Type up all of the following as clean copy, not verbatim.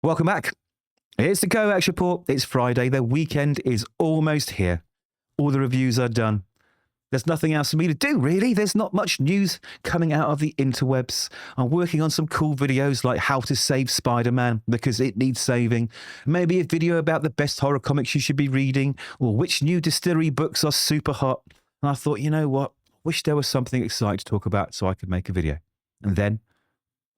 Welcome back. It's the Kovacs report. It's Friday. The weekend is almost here. All the reviews are done. There's nothing else for me to do, really. There's not much news coming out of the interwebs. I'm working on some cool videos like how to save Spider-Man because it needs saving. Maybe a video about the best horror comics you should be reading or which new distillery books are super hot. And I thought, you know what? I wish there was something exciting to talk about so I could make a video. And then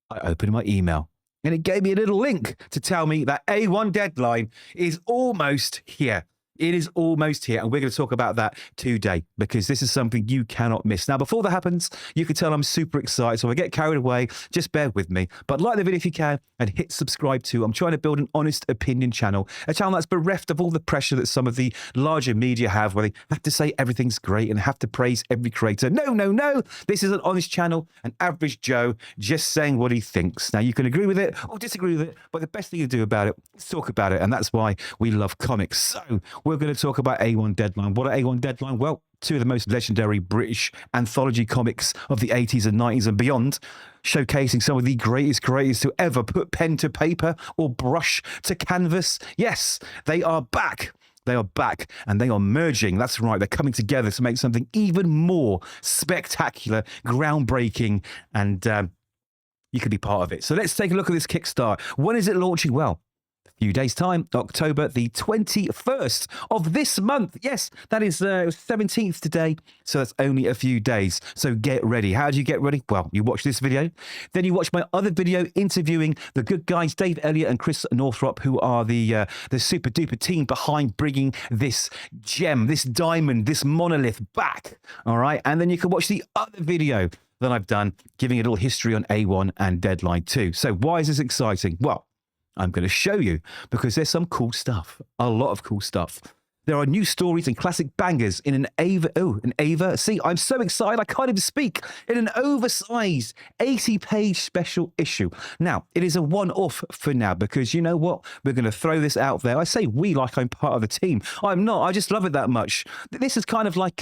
I opened my email. And it gave me a little link to tell me that A1 Deadline is almost here. It is almost here, and we're going to talk about that today because this is something you cannot miss. Now, before that happens, you can tell I'm super excited, so if I get carried away, just bear with me. But like the video if you can, and hit subscribe too. I'm trying to build an honest opinion channel, a channel that's bereft of all the pressure that some of the larger media have, where they have to say everything's great and have to praise every creator. No, no, no. This is an honest channel, an average Joe just saying what he thinks. Now, you can agree with it or disagree with it, but the best thing to do about it is talk about it, and that's why we love comics. So we're going to talk about A1 Deadline. What are A1 Deadline? Well, two of the most legendary British anthology comics of the 80s and 90s and beyond, showcasing some of the greatest creators to ever put pen to paper or brush to canvas. Yes, they are back. They are back and they are merging. That's right. They're coming together to make something even more spectacular, groundbreaking, and you could be part of it. So let's take a look at this Kickstarter. When is it launching? Well, few days' time, October the 21st of this month. Yes, that is 17th today, so that's only a few days. So get ready. How do you get ready? Well, you watch this video, then you watch my other video interviewing the good guys, Dave Elliott and Chris Northrop, who are the super duper team behind bringing this gem, this diamond, this monolith back. All right, and then you can watch the other video that I've done, giving a little history on A1 and Deadline 2. So why is this exciting? Well, I'm going to show you because there's some cool stuff, a lot of cool stuff. There are new stories and classic bangers in an Ava. See, I'm so excited I can't even speak. In an oversized 80-page special issue. Now, it is a one-off for now because you know what? We're going to throw this out there. I say we like I'm part of the team. I'm not. I just love it that much. This is kind of like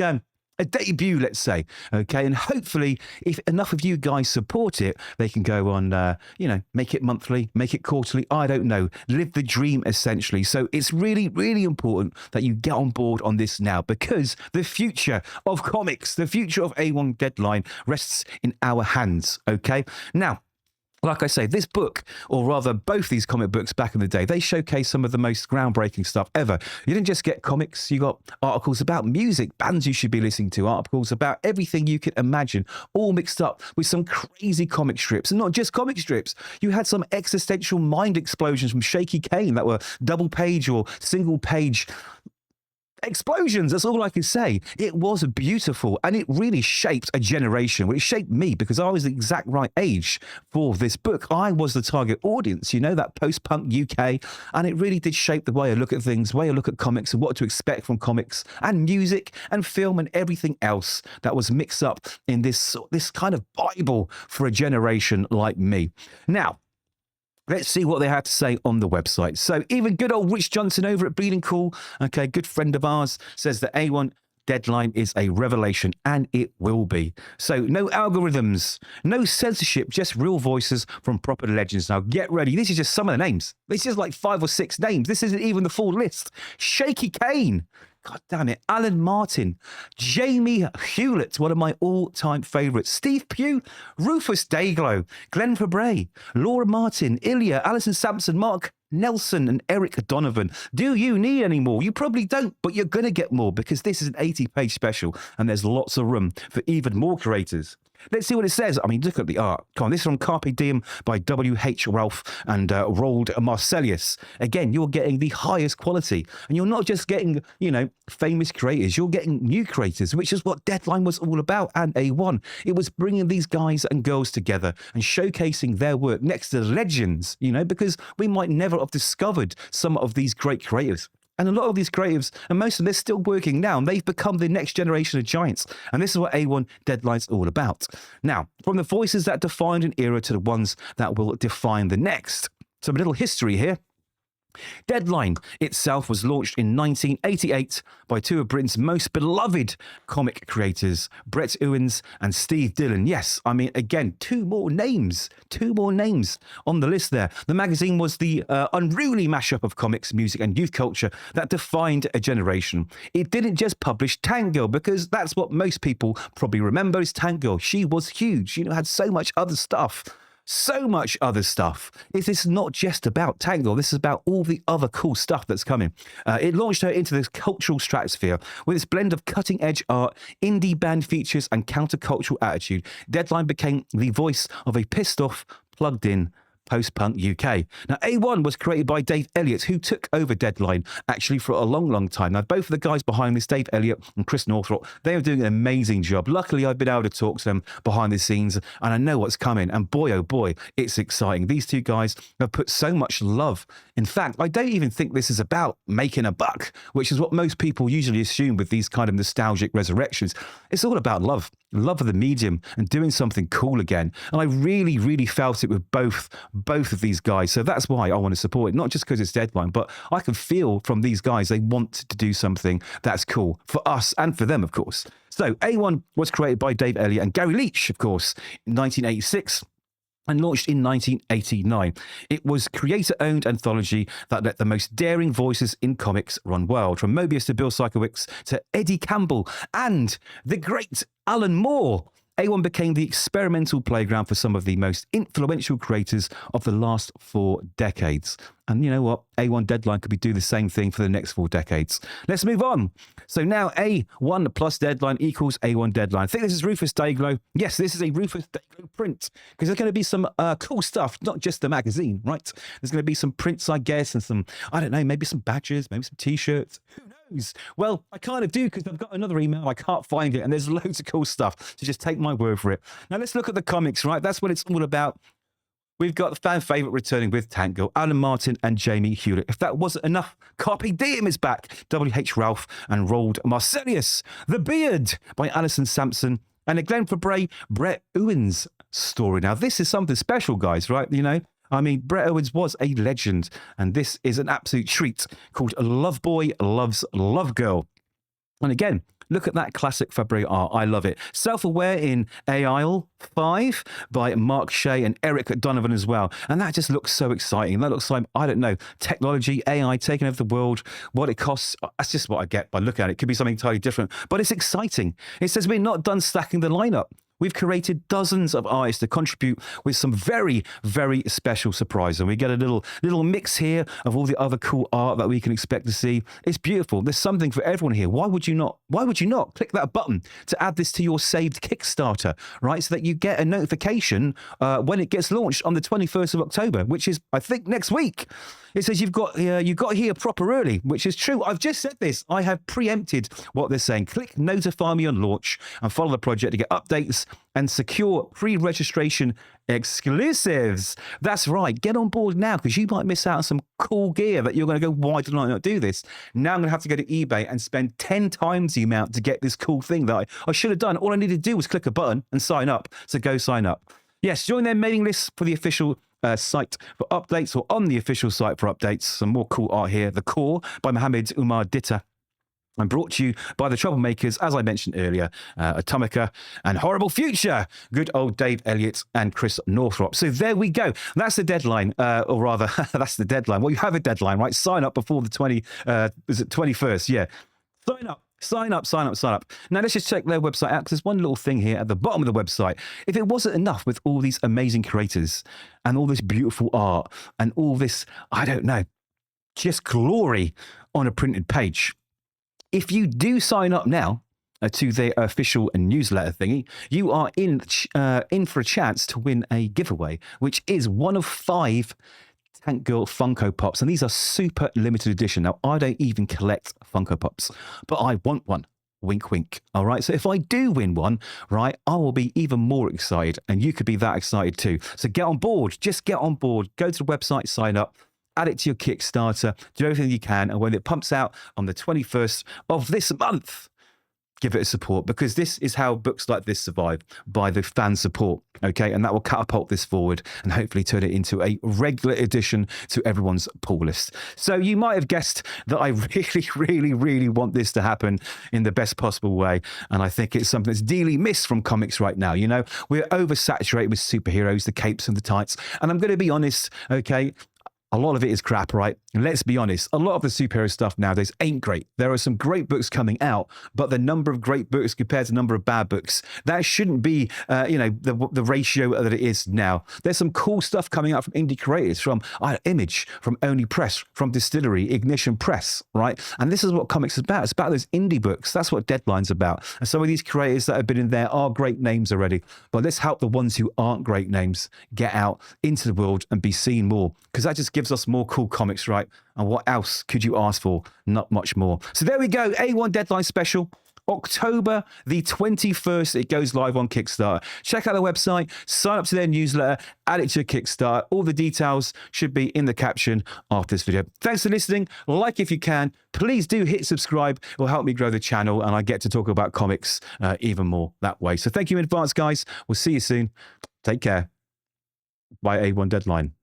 a debut, let's say, okay? And hopefully, if enough of you guys support it, they can go on, make it monthly, make it quarterly, I don't know, live the dream, essentially. So it's really, really important that you get on board on this now because the future of comics, the future of A1 Deadline rests in our hands, okay? Now, like I say, this book, or rather both these comic books back in the day, they showcase some of the most groundbreaking stuff ever. You didn't just get comics, you got articles about music, bands you should be listening to, articles about everything you could imagine, all mixed up with some crazy comic strips. And not just comic strips, you had some existential mind explosions from Shaky Kane that were double page or single page explosions. That's all I can say. It was beautiful and it really shaped a generation. Well, it shaped me because I was the exact right age for this book. I was the target audience, you know, that post-punk UK, and it really did shape the way I look at things, the way I look at comics and what to expect from comics and music and film and everything else that was mixed up in this kind of Bible for a generation like me. Now, let's see what they had to say on the website. So even good old Rich Johnson over at Bleeding Cool, okay, good friend of ours, says that A1 Deadline is a revelation, and it will be. So no algorithms, no censorship, just real voices from proper legends. Now get ready. This is just some of the names. This is like 5 or 6 names. This isn't even the full list. Shaky Kane. God damn it. Alan Martin, Jamie Hewlett, one of my all-time favorites. Steve Pugh, Rufus Dayglo, Glenn Fabray, Laura Martin, Ilya, Alison Sampson, Mark Nelson, and Eric Donovan. Do you need any more? You probably don't, but you're going to get more because this is an 80-page special and there's lots of room for even more creators. Let's see what it says. I mean, look at the art. Come on, this is from Carpe Diem by W.H. Ralph and Roald Marcelius. Again, you're getting the highest quality. And you're not just getting, famous creators. You're getting new creators, which is what Deadline was all about and A1. It was bringing these guys and girls together and showcasing their work next to legends, because we might never have discovered some of these great creators. And a lot of these creatives, and most of them, they're still working now, and they've become the next generation of giants. And this is what A1 Deadline's all about. Now, from the voices that defined an era to the ones that will define the next. Some little history here. Deadline itself was launched in 1988 by two of Britain's most beloved comic creators, Brett Ewins and Steve Dillion. Yes, I mean, again, two more names on the list there. The magazine was the unruly mashup of comics, music and youth culture that defined a generation. It didn't just publish Tank Girl, because that's what most people probably remember is Tank Girl. She was huge, had so much other stuff. So much other stuff. This is not just about Tank Girl. This is about all the other cool stuff that's coming. It launched her into this cultural stratosphere with its blend of cutting-edge art, indie band features, and countercultural attitude. Deadline became the voice of a pissed-off, plugged-in post-punk UK. Now, A1 was created by Dave Elliott, who took over Deadline actually for a long, long time. Now, both of the guys behind this, Dave Elliott and Chris Northrop, they are doing an amazing job. Luckily, I've been able to talk to them behind the scenes, and I know what's coming. And boy, oh boy, it's exciting. These two guys have put so much love. In fact, I don't even think this is about making a buck, which is what most people usually assume with these kind of nostalgic resurrections. It's all about love of the medium and doing something cool again. And I really, really felt it with both of these guys. So that's why I want to support it, not just because it's Deadline, but I can feel from these guys they want to do something that's cool for us and for them, of course. So A1 was created by Dave Elliott and Gary Leach, of course, in 1986. And launched in 1989. It was creator-owned anthology that let the most daring voices in comics run wild, from Mobius to Bill Sikowitz to Eddie Campbell and the great Alan Moore. A1 became the experimental playground for some of the most influential creators of the last 4 decades. And you know what? A1 Deadline could be doing the same thing for the next 4 decades. Let's move on. So now A1 plus Deadline equals A1 Deadline. I think this is Rufus Dayglo. Yes, this is a Rufus Dayglo print, because there's going to be some cool stuff, not just the magazine, right? There's going to be some prints, I guess, and some, I don't know, maybe some badges, maybe some T-shirts. Who knows? Well, I kind of do, because I've got another email. I can't find it, and there's loads of cool stuff. So just take my word for it. Now let's look at the comics, right? That's what it's all about. We've got the fan favourite returning with Tank Girl, Alan Martin and Jamie Hewlett. If that wasn't enough, Carpe Diem is back. W.H. Ralph and Roald Marsilius. The Beard by Alison Sampson. And a Glenn Fabray, Brett Ewins story. Now, this is something special, guys, right? I mean, Brett Ewins was a legend. And this is an absolute treat called Love Boy Loves Love Girl. And again, look at that classic Fabry art. I love it. Self-Aware in Aisle 5 by Mark Shea and Eric Donovan as well. And that just looks so exciting. That looks like, I don't know, technology, AI taking over the world, what it costs. That's just what I get by looking at it. It could be something entirely different, but it's exciting. It says we're not done stacking the lineup. We've curated dozens of artists to contribute with some very, very special surprises. And we get a little mix here of all the other cool art that we can expect to see. It's beautiful. There's something for everyone here. Why would you not? Click that button to add this to your saved Kickstarter, right? So that you get a notification when it gets launched on the 21st of October, which is, I think, next week. It says you've got here proper early, which is true. I've just said this. I have preempted what they're saying. Click notify me on launch and follow the project to get updates and secure pre-registration exclusives. That's right. Get on board now, because you might miss out on some cool gear that you're going to go, why did I not do this? Now I'm going to have to go to eBay and spend 10 times the amount to get this cool thing that I should have done. All I needed to do was click a button and sign up. So go sign up. Yes, join their mailing list for the official site for updates, or on the official site for updates. Some more cool art here. The Core by Mohammed Umar Ditta. And brought to you by the Troublemakers, as I mentioned earlier, Atomeka and Horrible Future. Good old Dave Elliott and Chris Northrop. So there we go. That's the deadline, or rather, that's the deadline. Well, you have a deadline, right? Sign up before the 21st? Yeah. Sign up. Now, let's just check their website out, because there's one little thing here at the bottom of the website. If it wasn't enough with all these amazing creators and all this beautiful art and all this, I don't know, just glory on a printed page, if you do sign up now to their official newsletter thingy, you are in for a chance to win a giveaway, which is one of 5 Tank Girl Funko Pops. And these are super limited edition. Now, I don't even collect Funko Pops, but I want one. Wink, wink. All right. So if I do win one, right, I will be even more excited, and you could be that excited too. So get on board. Just get on board. Go to the website, sign up. Add it to your Kickstarter, do everything you can, and when it pumps out on the 21st of this month, give it a support, because this is how books like this survive, by the fan support, okay? And that will catapult this forward and hopefully turn it into a regular addition to everyone's pull list. So you might have guessed that I really want this to happen in the best possible way. And I think it's something that's dearly missed from comics right now. You know, we're oversaturated with superheroes, the capes and the tights. And I'm going to be honest, okay? A lot of it is crap, right? And let's be honest, a lot of the superhero stuff nowadays ain't great. There are some great books coming out, but the number of great books compared to the number of bad books, that shouldn't be, the ratio that it is now. There's some cool stuff coming out from indie creators, from Image, from Only Press, from Distillery, Ignition Press, right? And this is what comics is about. It's about those indie books. That's what Deadline's about. And some of these creators that have been in there are great names already, but let's help the ones who aren't great names get out into the world and be seen more, because that just gives us more cool comics, right? And what else could you ask for? Not much more. So there we go, A1 Deadline special. October the 21st, it goes live on Kickstarter. Check out the website, sign up to their newsletter, add it to your Kickstarter. All the details should be in the caption after this video. Thanks for listening. Like if you can. Please do hit subscribe. It will help me grow the channel, and I get to talk about comics even more that way. So thank you in advance, guys. We'll see you soon. Take care. Bye, A1 Deadline.